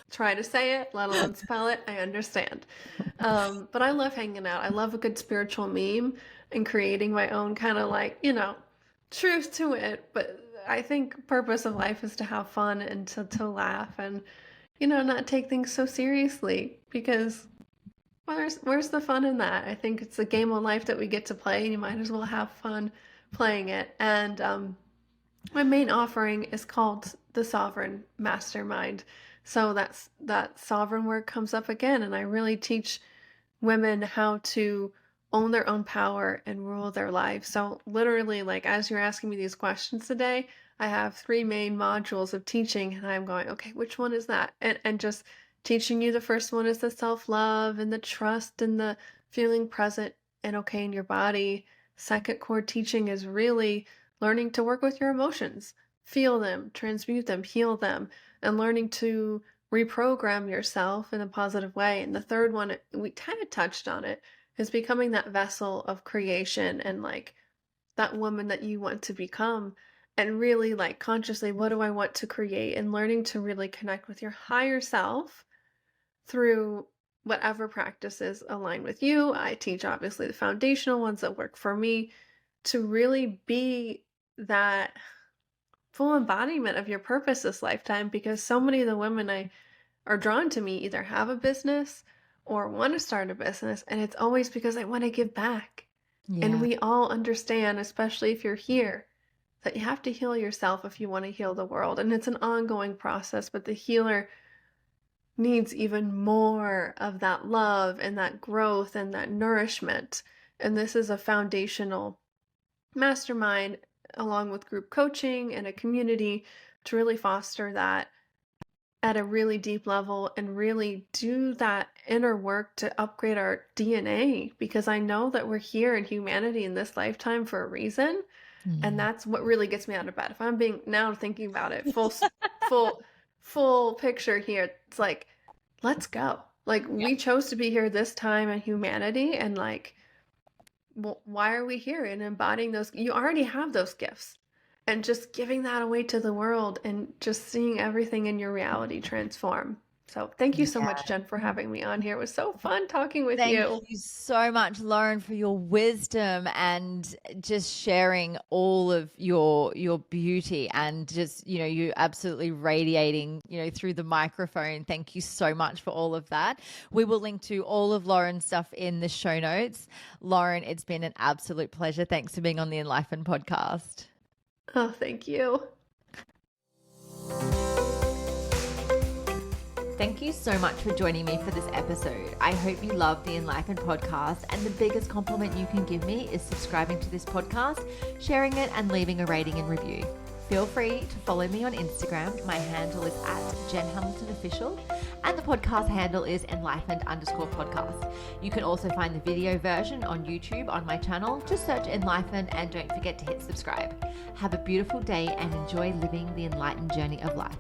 try to say it, let alone spell it. I understand. But I love hanging out. I love a good spiritual meme and creating my own kind of like, truth to it. But I think purpose of life is to have fun and to laugh and, not take things so seriously because where's the fun in that? I think it's the game of life that we get to play, and you might as well have fun playing it. And my main offering is called the Sovereign Mastermind. So that sovereign word comes up again, and I really teach women how to own their own power and rule their life. So literally, like as you're asking me these questions today, I have 3 main modules of teaching, and I'm going, okay, which one is that? And just teaching you the first one is the self-love and the trust and the feeling present and okay in your body. Second core teaching is really learning to work with your emotions, feel them, transmute them, heal them, and learning to reprogram yourself in a positive way. And the third one, we kind of touched on it, is becoming that vessel of creation and like that woman that you want to become. And really like consciously, what do I want to create? And learning to really connect with your higher self through whatever practices align with you. I teach obviously the foundational ones that work for me to really be that full embodiment of your purpose this lifetime, because so many of the women I are drawn to me either have a business or want to start a business, and it's always because I want to give back. And Yeah. we all understand, especially if you're here, that you have to heal yourself if you want to heal the world. And it's an ongoing process, but the healer needs even more of that love and that growth and that nourishment. And this is a foundational mastermind along with group coaching and a community to really foster that at a really deep level and really do that inner work to upgrade our DNA, because I know that we're here in humanity in this lifetime for a reason. And Mm. that's what really gets me out of bed. If I'm being now thinking about it, full, full picture here, it's like, let's go. Like Yeah. we chose to be here this time in humanity, and like, well, why are we here? And embodying those, you already have those gifts, and just giving that away to the world and just seeing everything in your reality transform. So thank you so Yeah. much, Jen, for having me on here. It was so fun talking with Thank you. you so much, Loren, for your wisdom and just sharing all of your beauty and just, you absolutely radiating, through the microphone. Thank you so much for all of that. We will link to all of Loren's stuff in the show notes. Loren, it's been an absolute pleasure. Thanks for being on the Enlighten podcast. Oh, thank you. Thank you so much for joining me for this episode. I hope you love the Enlightened podcast, and the biggest compliment you can give me is subscribing to this podcast, sharing it, and leaving a rating and review. Feel free to follow me on Instagram. My handle is @JenHamiltonOfficial, and the podcast handle is Enlightened_podcast. You can also find the video version on YouTube on my channel. Just search Enlightened and don't forget to hit subscribe. Have a beautiful day and enjoy living the enlightened journey of life.